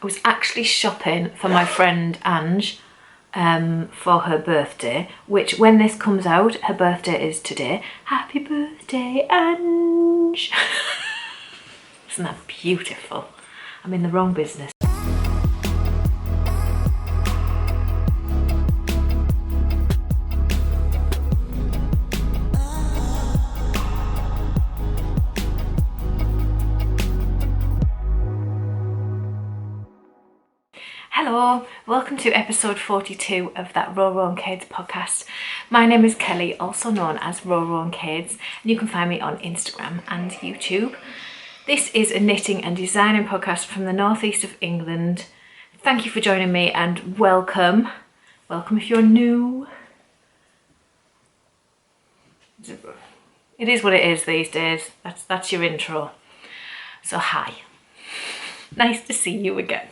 I was actually shopping for my friend Ange for her birthday, which when this comes out, her birthday is today. Happy birthday, Ange! Isn't that beautiful? I'm in the wrong business. Hello, welcome to episode 42 of that Roro and Kids podcast. My name is Kelly, also known as Roro and Kids, and you can find me on Instagram and YouTube. This is a knitting and designing podcast from the northeast of England. Thank you for joining me and welcome. Welcome if you're new. It is what it is these days. That's your intro. So hi. Nice to see you again.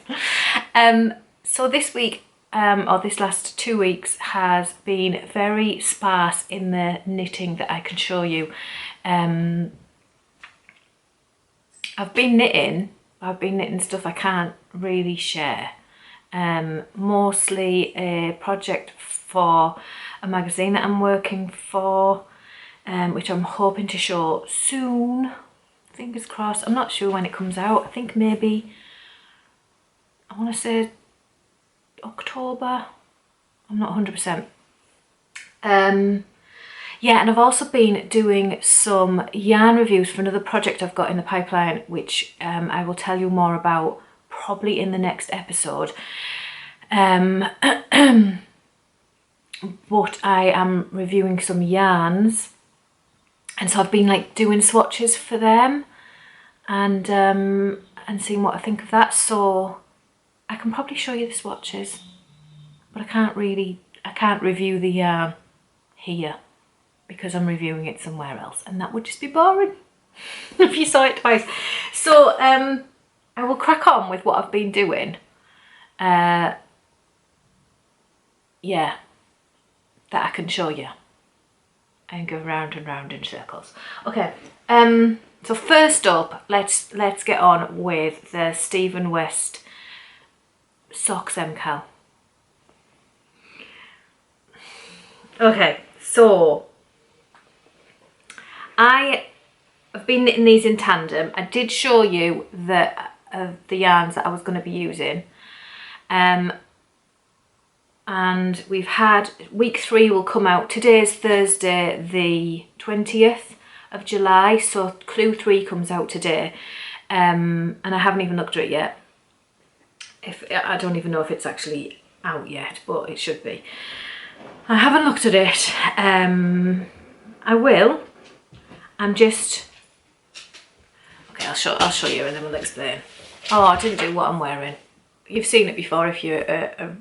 So this week, or this last 2 weeks, has been very sparse in the knitting that I can show you. I've been knitting stuff I can't really share. Mostly a project for a magazine that I'm working for, which I'm hoping to show soon. Fingers crossed. I'm not sure when it comes out. I think maybe, I want to say October. I'm not 100%. Yeah, and I've also been doing some yarn reviews for another project I've got in the pipeline, which I will tell you more about probably in the next episode. But I am reviewing some yarns, and so I've been like doing swatches for them and seeing what I think of that. So I can probably show you the swatches, but I can't review the yarn here because I'm reviewing it somewhere else, and that would just be boring if you saw it twice. So I will crack on with what I've been doing. Yeah, that I can show you and go round and round in circles. Okay, so first up, let's get on with the Stephen West Socks MCAL. Okay, so I have been knitting these in tandem. I did show you the yarns that I was going to be using. And we've had week 3 will come out. Today's Thursday the 20th of July, so clue 3 comes out today. And I haven't even looked at it yet. I don't even know if it's actually out yet, but it should be. I haven't looked at it. I will. I'm just... Okay, I'll show you and then we'll explain. Oh, I didn't do what I'm wearing. You've seen it before if you're a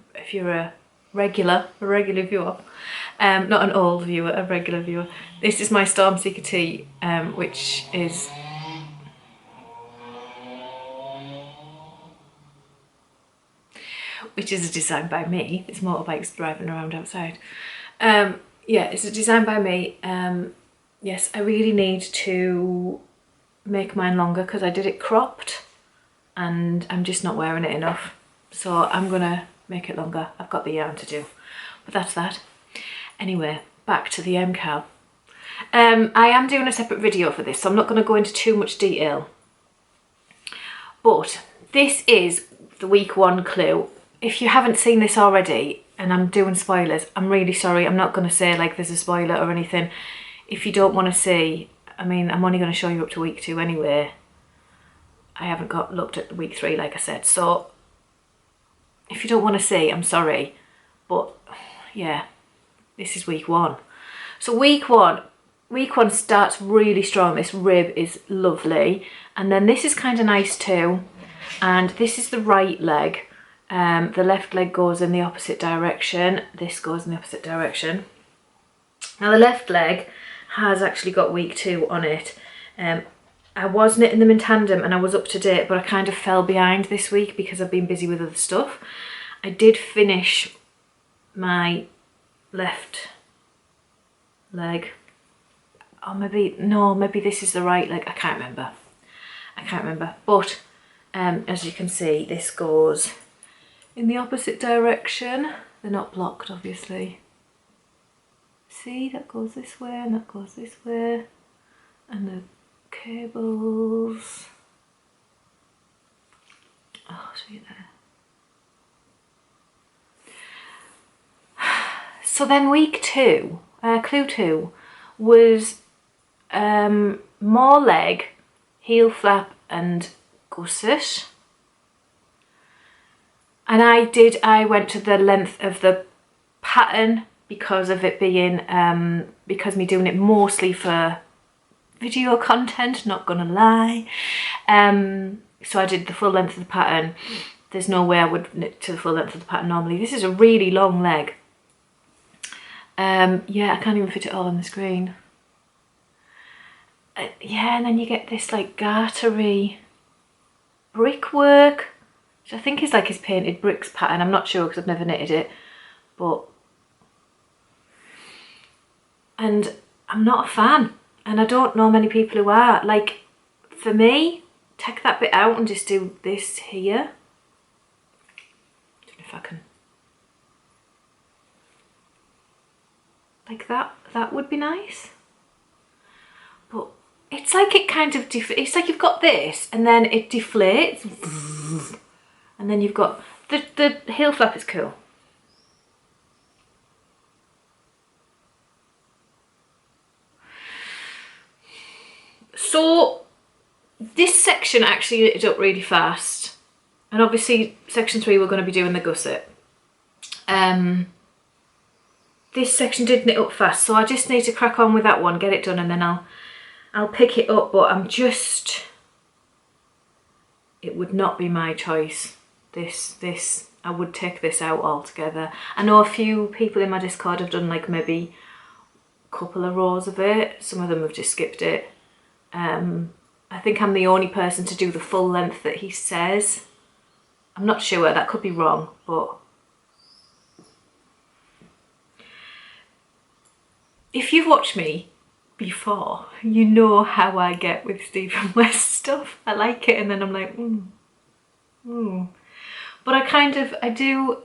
regular viewer. Not an old viewer, a regular viewer. This is my Stormseeker tee, which is... which is a design by me. It's motorbikes driving around outside. Yeah, it's a design by me. Yes, I really need to make mine longer because I did it cropped and I'm just not wearing it enough. So I'm gonna make it longer. I've got the yarn to do, but that's that. Anyway, back to the MCAL. I am doing a separate video for this, so I'm not gonna go into too much detail. But this is the week 1 clue. If you haven't seen this already and I'm doing spoilers, I'm really sorry. I'm not going to say like there's a spoiler or anything. If you don't want to see, I mean, I'm only going to show you up to week 2 anyway. I haven't looked at week 3 like I said. So if you don't want to see, I'm sorry. But yeah, this is week 1. So week one starts really strong. This rib is lovely. And then this is kind of nice too. And this is the right leg. The left leg goes in the opposite direction. This goes in the opposite direction. Now the left leg has actually got week 2 on it. I was knitting them in tandem and I was up to date, but I kind of fell behind this week because I've been busy with other stuff. I did finish my left leg. Oh, maybe this is the right leg. I can't remember. But As you can see, this goes in the opposite direction. They're not blocked, obviously. See, that goes this way and that goes this way. And the cables. Oh, I'll show you there. So then week 2, clue 2, was more leg, heel flap and gusset. And I went to the length of the pattern because of it being, because me doing it mostly for video content, not gonna lie. So I did the full length of the pattern. There's no way I would knit to the full length of the pattern normally. This is a really long leg. Yeah, I can't even fit it all on the screen. Yeah, and then you get this like gartery brickwork, which I think is like his painted bricks pattern. I'm not sure because I've never knitted it, and I'm not a fan, and I don't know many people who are. Like, for me, take that bit out and just do this here. I don't know if I can. Like that would be nice. But it's like it kind of, it's like you've got this and then it deflates. And then you've got, the heel flap is cool. So this section actually knitted up really fast. And obviously section 3 we're going to be doing the gusset. This section did knit up fast, so I just need to crack on with that one, get it done, and then I'll pick it up. But it would not be my choice. This I would take this out altogether. I know a few people in my Discord have done like maybe a couple of rows of it. Some of them have just skipped it. I think I'm the only person to do the full length that he says. I'm not sure, that could be wrong, but if you've watched me before, you know how I get with Stephen West stuff. I like it and then I'm like, But I do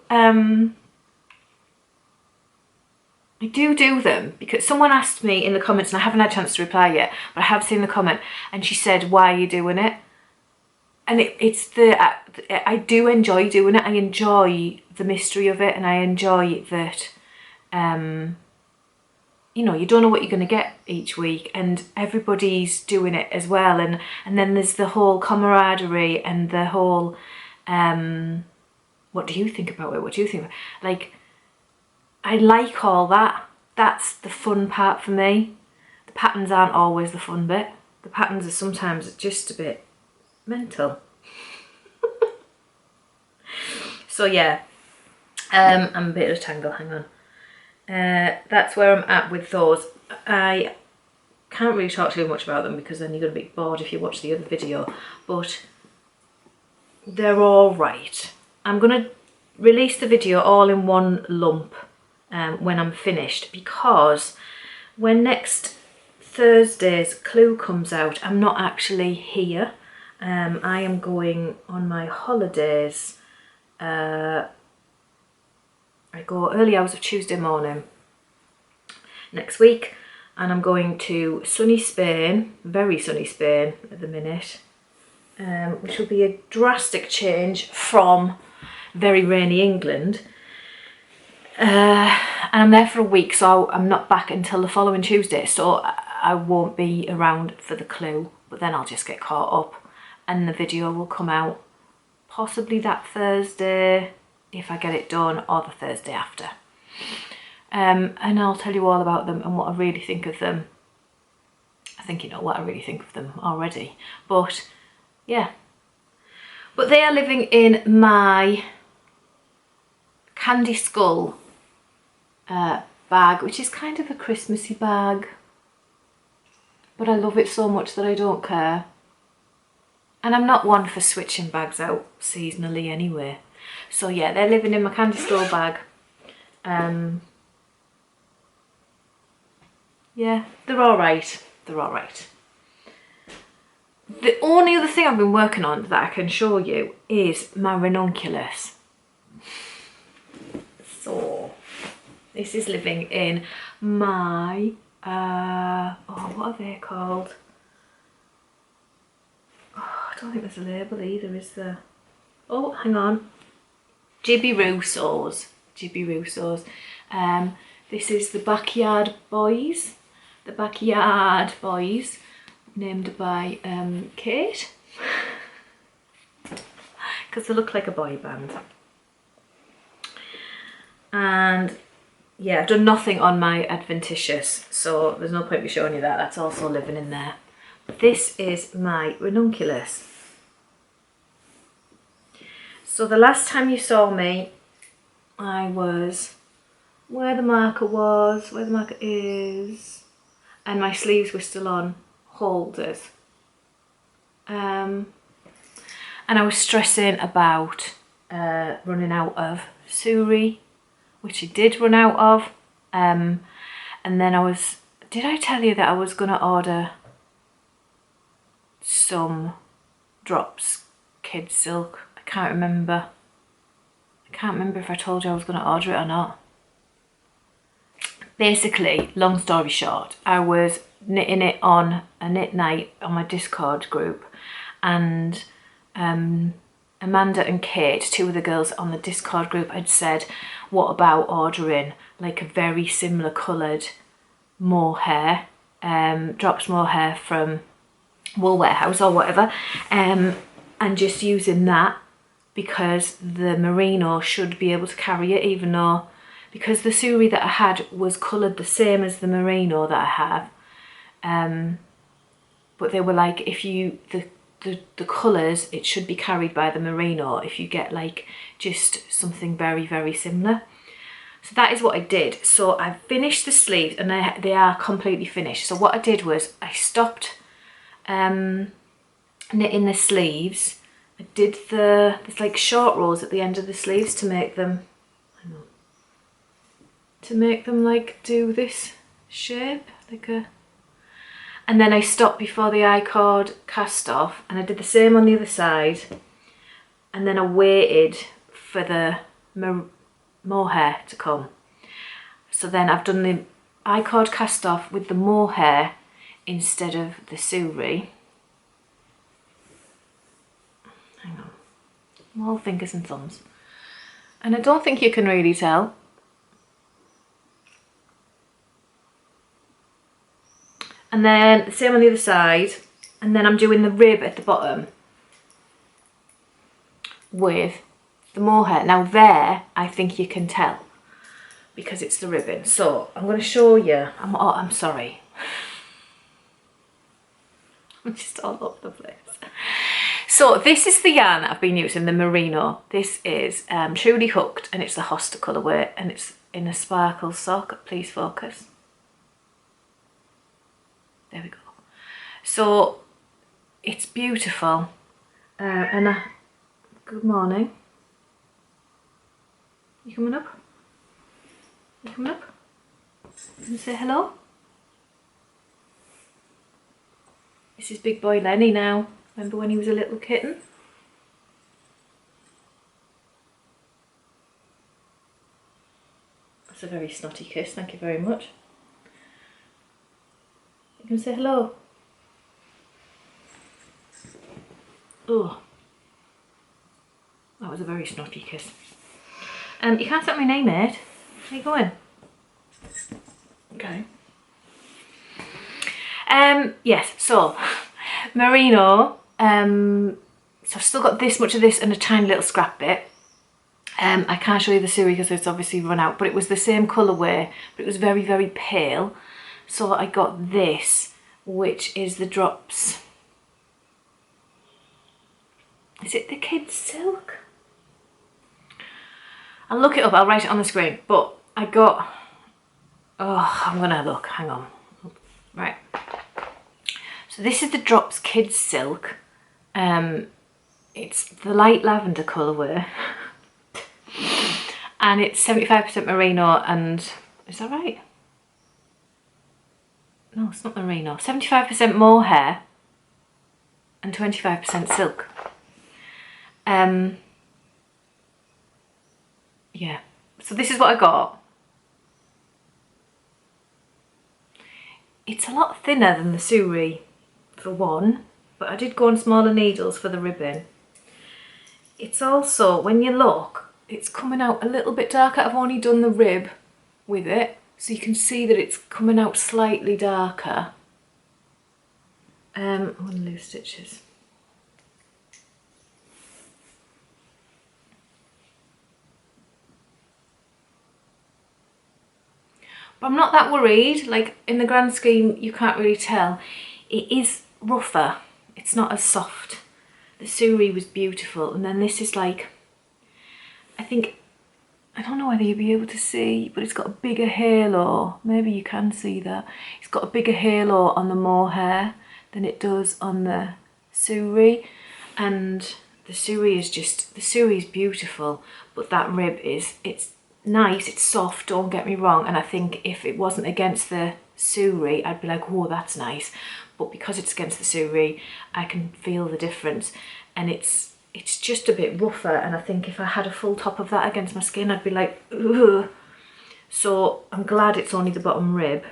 them because someone asked me in the comments, and I haven't had a chance to reply yet, but I have seen the comment, and she said, why are you doing it? And I do enjoy doing it. I enjoy the mystery of it, and I enjoy that, you know, you don't know what you're going to get each week, and everybody's doing it as well. And then there's the whole camaraderie and the whole, what do you think about it? What do you think? Like, I like all that. That's the fun part for me. The patterns aren't always the fun bit. The patterns are sometimes just a bit mental. So yeah, I'm a bit of a tangle, hang on. That's where I'm at with those. I can't really talk too much about them because then you're going to be bored if you watch the other video, but they're all right. I'm going to release the video all in one lump when I'm finished, because when next Thursday's clue comes out, I'm not actually here. I am going on my holidays. I go early hours of Tuesday morning next week, and I'm going to sunny Spain, very sunny Spain at the minute, which will be a drastic change from very rainy England. And I'm there for a week, so I'm not back until the following Tuesday, so I won't be around for the clue, but then I'll just get caught up and the video will come out possibly that Thursday if I get it done, or the Thursday after. And I'll tell you all about them and what I really think of them. I think you know what I really think of them already, but yeah. But they are living in my Candy Skull bag, which is kind of a Christmassy bag, but I love it so much that I don't care. And I'm not one for switching bags out seasonally anyway. So yeah, they're living in my Candy Skull bag. Yeah, they're all right. They're all right. The only other thing I've been working on that I can show you is my ranunculus. So this is living in my, oh, what are they called? Oh, I don't think there's a label either, is there? Oh, hang on. Gibby Russo's. Gibby Russo's. This is the Backyard Boys. The Backyard Boys, named by Kate. Because they look like a boy band. And yeah, I've done nothing on my adventitious, so there's no point me showing you that. That's also living in there. But this is my ranunculus. So the last time you saw me, I was where the marker was, where the marker is, and my sleeves were still on holders. And I was stressing about running out of Suri, which I did run out of. And then did I tell you that I was going to order some drops Kid Silk? I can't remember. I can't remember if I told you I was going to order it or not. Basically, long story short, I was knitting it on a knit night on my Discord group, and Amanda and Kate, two of the girls on the Discord group, had said, what about ordering like a very similar coloured mohair, drops mohair from Wool Warehouse or whatever, and just using that, because the merino should be able to carry it, even though, because the Suri that I had was coloured the same as the merino that I have, but they were like, if you, the colours, it should be carried by the merino if you get like just something very, very similar. So that is what I did. So I finished the sleeves, and they are completely finished. So what I did was I stopped knitting the sleeves. I did there's like short rows at the end of the sleeves to make them, like do this shape, like a, and then I stopped before the I-cord cast off, and I did the same on the other side, and then I waited for the mohair to come. So then I've done the I-cord cast off with the mohair instead of the Suri. Hang on, I'm all fingers and thumbs, and I don't think you can really tell. And then the same on the other side, and then I'm doing the rib at the bottom with the mohair. Now there, I think you can tell because it's the ribbon. So I'm going to show you. I'm sorry. I'm just all over the place. So this is the yarn that I've been using, the merino. This is Truly Hooked, and it's the Hosta colourway, and it's in a sparkle sock. Please focus. There we go. So it's beautiful. Good morning. You coming up? You coming up? You gonna say hello? This is big boy Lenny now. Remember when he was a little kitten? That's a very snotty kiss, thank you very much. You can say hello. Oh, that was a very snotty kiss. You can't say my name, mate. Where are you going? Okay. Yes, so merino. So I've still got this much of this and a tiny little scrap bit. I can't show you the Suri because it's obviously run out, but it was the same colourway, but it was very, very pale. So I got this, which is the drops. Is it the Kid Silk? I'll look it up, I'll write it on the screen. But I got, oh, I'm gonna look, hang on. Right. So this is the Drops Kid Silk. It's the light lavender colourway. And it's 75% merino and, is that right? No, it's not merino. 75% mohair and 25% silk. Yeah, so this is what I got. It's a lot thinner than the Suri for one, but I did go on smaller needles for the ribbon. It's also, when you look, it's coming out a little bit darker. I've only done the rib with it, so you can see that it's coming out slightly darker. I'm going to lose stitches. But I'm not that worried. Like, in the grand scheme, you can't really tell. It is rougher. It's not as soft. The Suri was beautiful, and then this is like, I don't know whether you'll be able to see, but it's got a bigger halo. Maybe you can see that. It's got a bigger halo on the mohair than it does on the Suri. And the Suri is beautiful, but that rib it's nice, it's soft, don't get me wrong. And I think if it wasn't against the Suri, I'd be like, oh, that's nice. But because it's against the Suri, I can feel the difference. And it's just a bit rougher, and I think if I had a full top of that against my skin, I'd be like, ugh. So I'm glad it's only the bottom rib.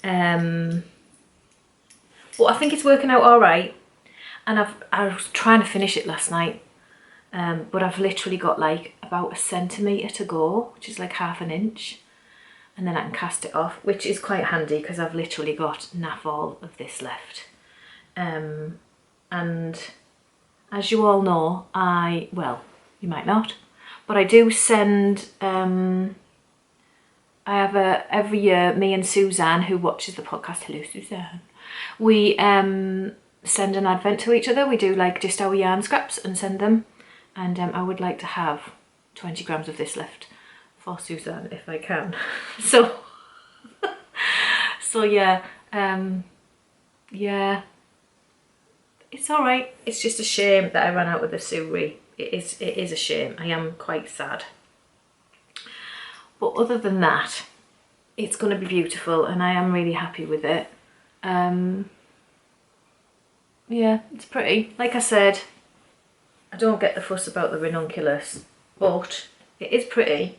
But I think it's working out all right. And I was trying to finish it last night, but I've literally got like about 1 centimetre to go, which is like 1/2 inch. And then I can cast it off, which is quite handy because I've literally got naff all of this left. And as you all know, well, you might not, but I do send, I have every year, me and Suzanne, who watches the podcast, hello Suzanne, we send an advent to each other. We do like just our yarn scraps and send them. And I would like to have 20 grams of this left for Suzanne if I can. So yeah, yeah. It's all right. It's just a shame that I ran out with the Suri. It is a shame. I am quite sad. But other than that, it's going to be beautiful, and I am really happy with it. Yeah, it's pretty. Like I said, I don't get the fuss about the ranunculus, but it is pretty.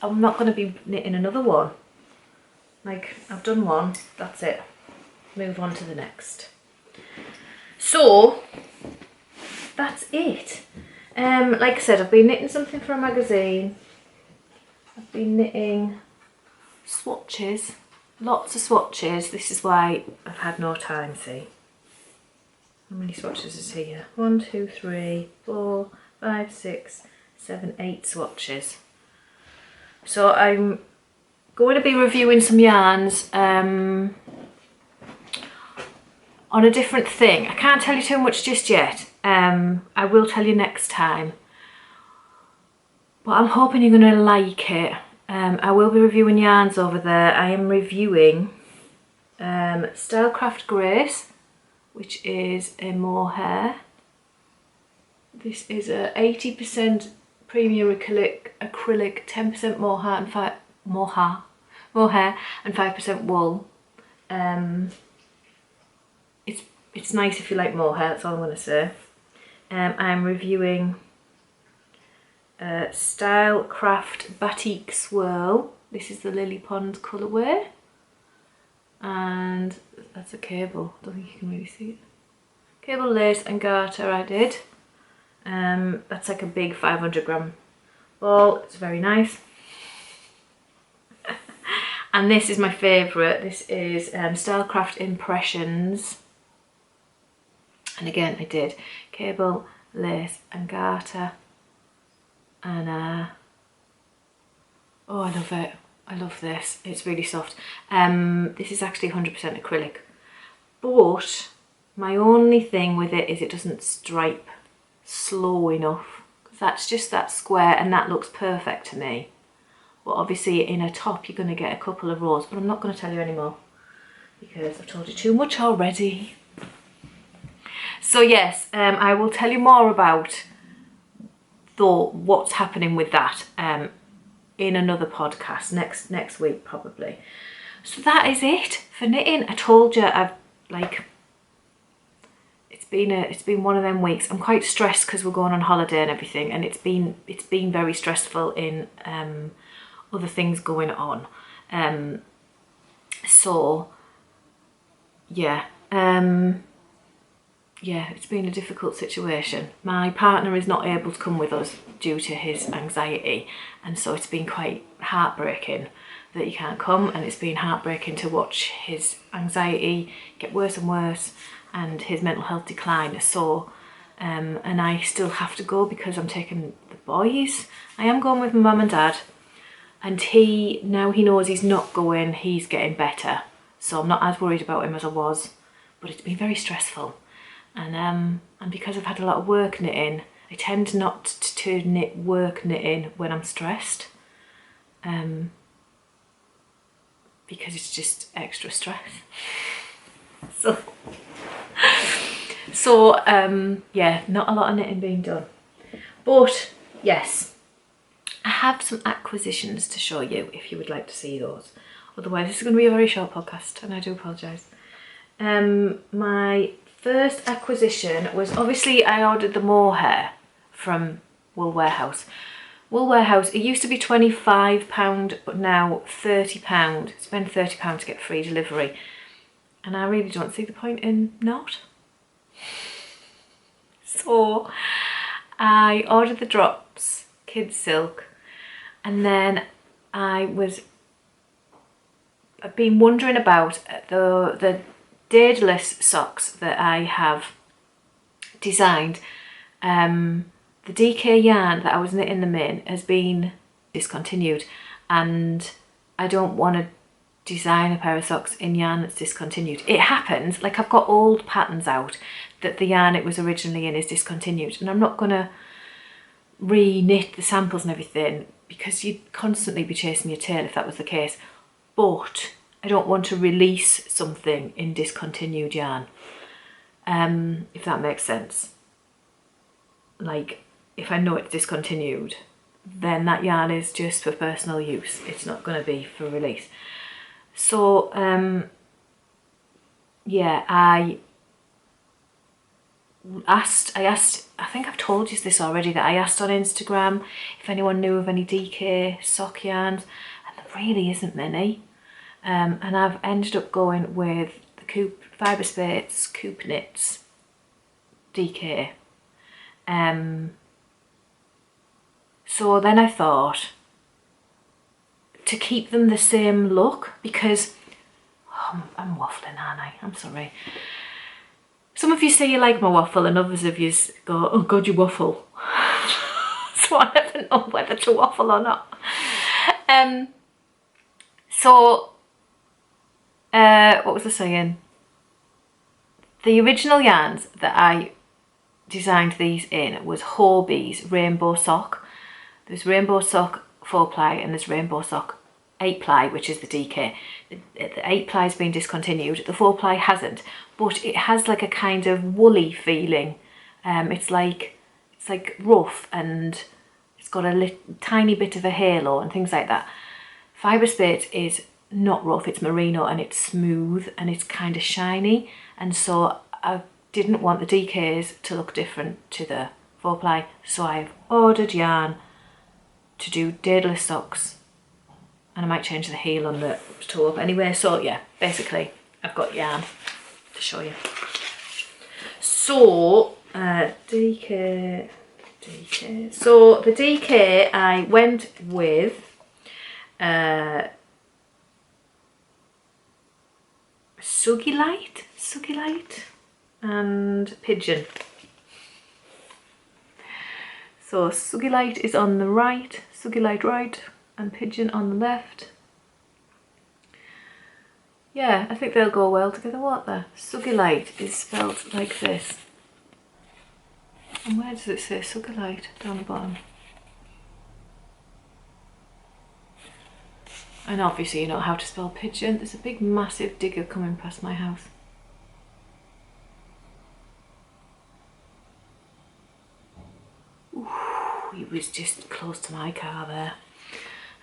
I'm not going to be knitting another one. Like, I've done one, that's it. Move on to the next. So, that's it. Like I said, I've been knitting something for a magazine. I've been knitting swatches, lots of swatches. This is why I've had no time, see. How many swatches is here? 1, 2, 3, 4, 5, 6, 7, 8 swatches. So I'm going to be reviewing some yarns on a different thing. I can't tell you too much just yet. I will tell you next time. But I'm hoping you're going to like it. I will be reviewing yarns over there. I am reviewing Stylecraft Grace, which is a mohair. This is a 80% premium acrylic, 10% mohair and 5% wool. It's nice if you like mohair, that's all I'm going to say. I'm reviewing Stylecraft Batik Swirl. This is the Lily Pond colourway. And that's a cable, I don't think you can really see it. Cable, lace and garter I did. That's like a big 500 gram ball, it's very nice. And this is my favourite, this is Stylecraft Impressions. And again, I did cable, lace and garter. And oh, I love it. I love this. It's really soft. This is actually 100% acrylic. But my only thing with it is it doesn't stripe slow enough. That's just that square, and that looks perfect to me. But obviously in a top you're going to get a couple of rows, but I'm not going to tell you anymore because I've told you too much already. So yes, I will tell you more about what's happening with that in another podcast next week probably. So that is it for knitting. I told you I've like it's been one of them weeks. I'm quite stressed because we're going on holiday and everything, and it's been very stressful in other things going on. So yeah, yeah, it's been a difficult situation. My partner is not able to come with us due to his anxiety, and so it's been quite heartbreaking that he can't come, and it's been heartbreaking to watch his anxiety get worse and worse and his mental health decline. So and I still have to go because I'm taking the boys. I am going with my mum and dad, and now he knows he's not going, he's getting better, so I'm not as worried about him as I was, but it's been very stressful. And because I've had a lot of work knitting, I tend not to knit work knitting when I'm stressed, because it's just extra stress. So yeah, not a lot of knitting being done. But yes, I have some acquisitions to show you if you would like to see those. Otherwise, this is going to be a very short podcast, and I do apologise. My first acquisition was, obviously I ordered the mohair from Wool Warehouse. Wool Warehouse, it used to be £25, but now £30. Spend £30 to get free delivery. And I really don't see the point in not. So I ordered the drops, Kids Silk, and then I've been wondering about the Daedalus socks that I have designed. The DK yarn that I was knitting them in has been discontinued, and I don't want to design a pair of socks in yarn that's discontinued. It happens, like I've got old patterns out that the yarn it was originally in is discontinued, and I'm not going to re-knit the samples and everything because you'd constantly be chasing your tail if that was the case. But I don't want to release something in discontinued yarn, if that makes sense. Like, if I know it's discontinued, then that yarn is just for personal use. It's not going to be for release. So, yeah, I asked, I think I've told you this already, that I asked on Instagram if anyone knew of any DK sock yarns, and there really isn't many. And I've ended up going with the Fibre Spates Coop Knits DK. So then I thought, to keep them the same look, because I'm waffling, aren't I? I'm sorry. Some of you say you like my waffle, and others of you go, oh God, you waffle. So I never know whether to waffle or not. What was I saying? The original yarns that I designed these in was Hobie's Rainbow Sock. There's Rainbow Sock 4-ply and there's Rainbow Sock 8-ply, which is the DK. The 8-ply has been discontinued, the 4-ply hasn't, but it has like a kind of woolly feeling. It's like rough, and it's got a tiny bit of a halo and things like that. Fibre Spates is not rough, it's merino, and it's smooth and it's kind of shiny, and so I didn't want the DKs to look different to the 4-ply, so I've ordered yarn to do Daedalus socks, and I might change the heel on the toe up anyway. So yeah, basically I've got yarn to show you. So DK. So the DK I went with Sugilite and Pigeon. So Sugilite is on the right, Sugilite right, and Pigeon on the left. Yeah, I think they'll go well together, won't they? Sugilite is spelled like this. And where does it say Sugilite? Down the bottom. And obviously you know how to spell Pigeon. There's a big massive digger coming past my house. Ooh, it was just close to my car there.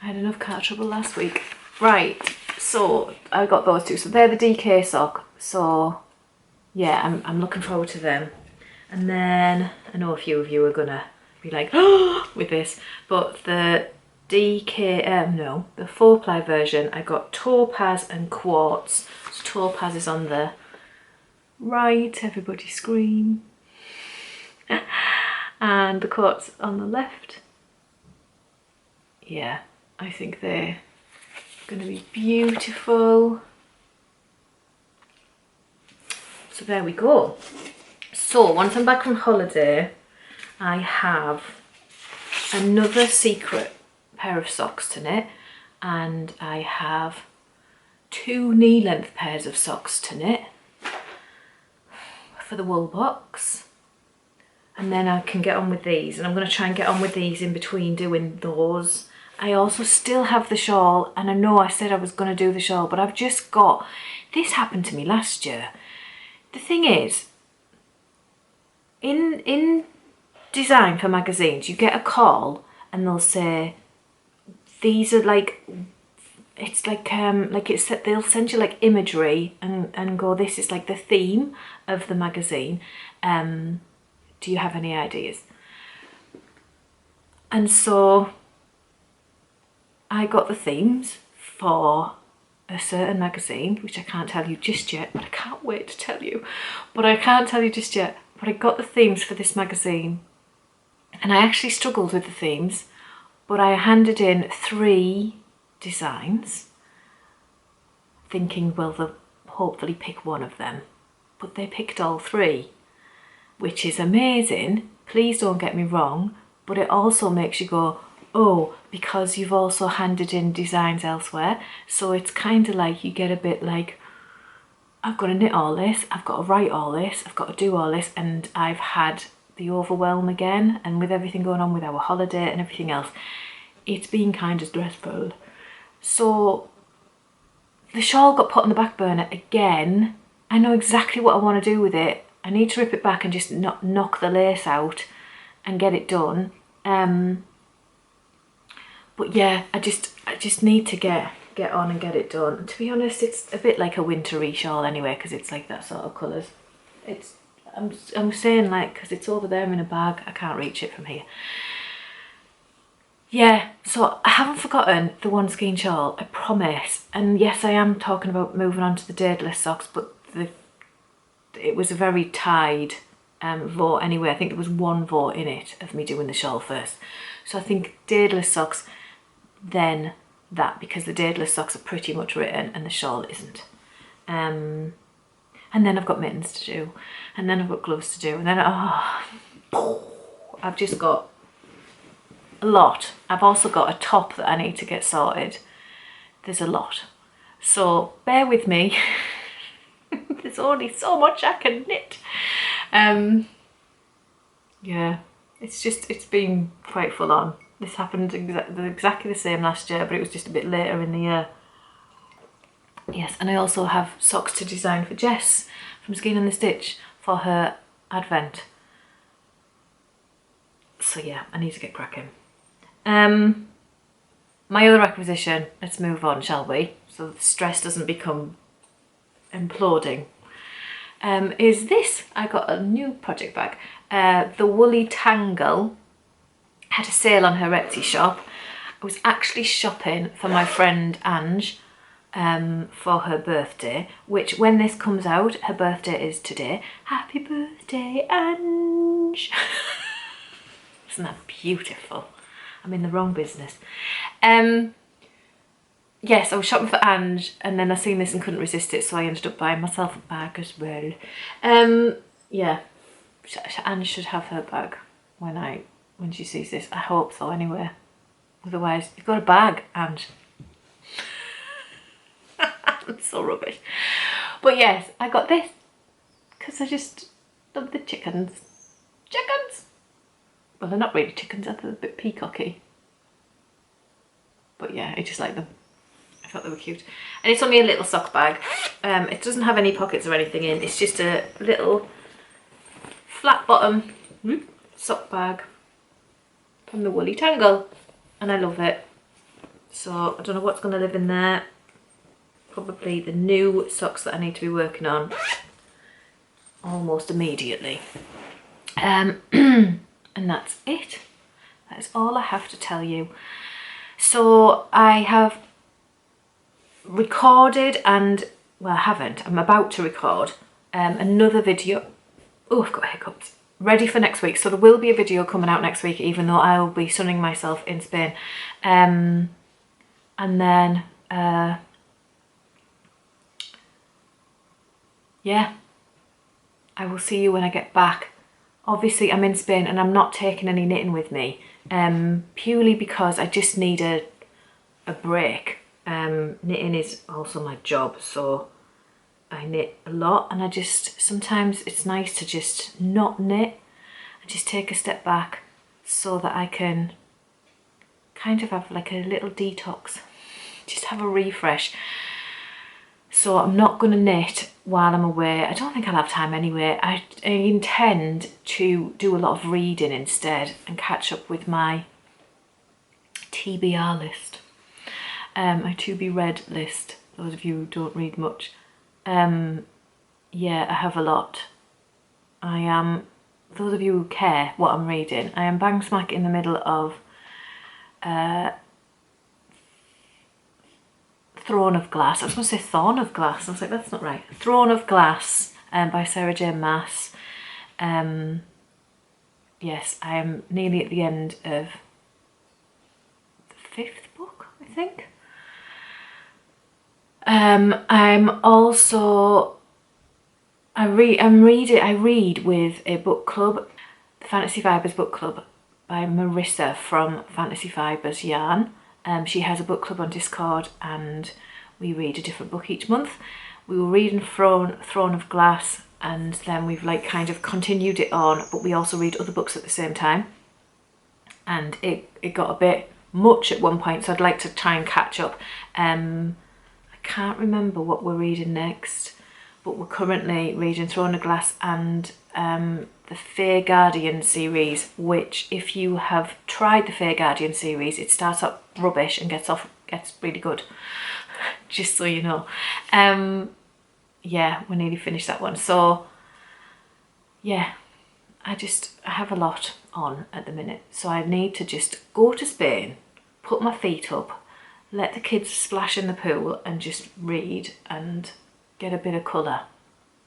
I had enough car trouble last week. Right, so I got those two. So they're the DK sock. So yeah, I'm looking forward to them. And then I know a few of you are gonna be like, oh, with this, but the DKM, no, the 4-ply version, I got topaz and quartz. So topaz is on the right, everybody scream. And the quartz on the left. Yeah, I think they're gonna be beautiful. So there we go. So once I'm back from holiday, I have another secret pair of socks to knit, and I have 2 knee-length pairs of socks to knit for the wool box. And then I can get on with these, and I'm going to try and get on with these in between doing those. I also still have the shawl, and I know I said I was going to do the shawl, but I've just got, this happened to me last year. The thing is, in design for magazines, you get a call and they'll say, these are like, it's like it's that they'll send you like imagery and go, this is like the theme of the magazine. Do you have any ideas? And so I got the themes for a certain magazine, which I can't tell you just yet, but I can't wait to tell you. But I can't tell you just yet, but I got the themes for this magazine. And I actually struggled with the themes, but I handed in 3 designs, thinking, well, they'll hopefully pick one of them. But they picked all 3, which is amazing. Please don't get me wrong, but it also makes you go, oh, because you've also handed in designs elsewhere. So it's kind of like you get a bit like, I've got to knit all this, I've got to write all this, I've got to do all this, and I've had the overwhelm again, and with everything going on with our holiday and everything else, it's been kind of stressful. So the shawl got put on the back burner again. I know exactly what I want to do with it. I need to rip it back and just knock the lace out and get it done. But yeah, I just need to get on and get it done. And to be honest, it's a bit like a wintry shawl anyway, because it's like that sort of colours. It's I'm saying like, because it's over there in a bag, I can't reach it from here. Yeah, so I haven't forgotten the one skein shawl, I promise. And yes, I am talking about moving on to the Daedalus socks, but it was a very tied vote anyway. I think there was 1 vote in it of me doing the shawl first. So I think Daedalus socks, then that, because the Daedalus socks are pretty much written and the shawl isn't. And then I've got mittens to do, and then I've got gloves to do, and then I've just got a lot. I've also got a top that I need to get sorted. There's a lot. So bear with me. There's only so much I can knit. Yeah, it's been quite full on. This happened exactly the same last year, but it was just a bit later in the year. Yes, and I also have socks to design for Jess from Skein and the Stitch for her advent. So yeah, I need to get cracking. My other acquisition, let's move on, shall we? So the stress doesn't become imploding. Is this. I got a new project bag. The Woolly Tangle had a sale on her Etsy shop. I was actually shopping for my friend Ange for her birthday, which when this comes out, her birthday is today. Happy birthday, Ange. Isn't that beautiful? I'm in the wrong business. Yes, I was shopping for Ange, and then I seen this and couldn't resist it, so I ended up buying myself a bag as well. Yeah, Ange should have her bag when she sees this. I hope so anyway. Otherwise, you've got a bag, Ange. I'm so rubbish. But yes, I got this because I just love the chickens. Chickens! Well, they're not really chickens, they're a bit peacocky. But yeah, I just like them. I thought they were cute. And it's only a little sock bag. It doesn't have any pockets or anything in. It's just a little flat bottom sock bag from the Woolly Tangle. And I love it. So I don't know what's going to live in there. Probably the new socks that I need to be working on. almost immediately. And that's it. That is all I have to tell you. So I have recorded and, well, I haven't, I'm about to record another video. Oh, I've got hiccups. Ready for next week. So there will be a video coming out next week, even though I will be sunning myself in Spain. And then, yeah, I will see you when I get back. Obviously, I'm in Spain and I'm not taking any knitting with me, purely because I just need a break. Knitting is also my job, so I knit a lot, and I just, sometimes it's nice to just not knit and just take a step back so that I can kind of have like a little detox, just have a refresh. So I'm not going to knit while I'm away. I don't think I'll have time anyway. I intend to do a lot of reading instead and catch up with my TBR list, my to be read list, those of you who don't read much. Yeah, I have a lot. I am, those of you who care what I'm reading, I am bang smack in the middle of Throne of Glass. I was going to say Thorn of Glass. I was like, that's not right. Throne of Glass by Sarah J Maas. Yes, I am nearly at the end of the 5th book, I think. I'm also, I read with a book club, the Fantasy Fibres book club by Marissa from Fantasy Fibres Yarn. She has a book club on Discord and we read a different book each month. We were reading Throne of Glass, and then we've like kind of continued it on, but we also read other books at the same time. And it got a bit much at one point, so I'd like to try and catch up. I can't remember what we're reading next, but we're currently reading Throne of Glass and the Fair Guardian series, which if you have tried the Fair Guardian series, it starts up rubbish and gets really good, just so you know. Yeah, we're nearly finished that one. So yeah, I have a lot on at the minute, so I need to just go to Spain, put my feet up, let the kids splash in the pool and just read and get a bit of colour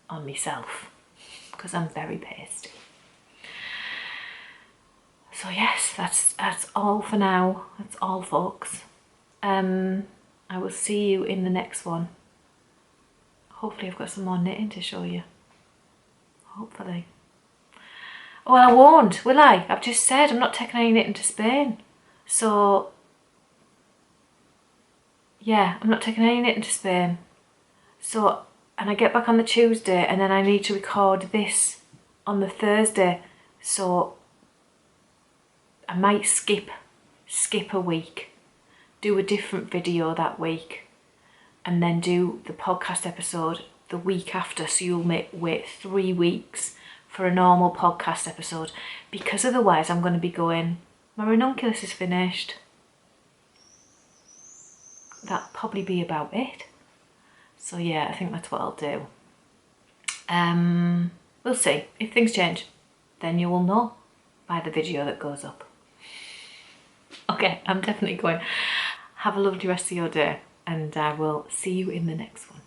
on myself, because I'm very pasty. So yes, that's all for now. That's all, folks. I will see you in the next one. Hopefully I've got some more knitting to show you. Hopefully. Oh, well, I won't, will I? I've just said I'm not taking any knitting to Spain. So yeah, I'm not taking any knitting to Spain. So, and I get back on the Tuesday, and then I need to record this on the Thursday. So I might skip a week, do a different video that week, and then do the podcast episode the week after. So you'll wait 3 weeks for a normal podcast episode, because otherwise I'm going to be going, my ranunculus is finished. That'll probably be about it. So yeah, I think that's what I'll do. We'll see. If things change, then you will know by the video that goes up. Okay, I'm definitely going. Have a lovely rest of your day, and I will see you in the next one.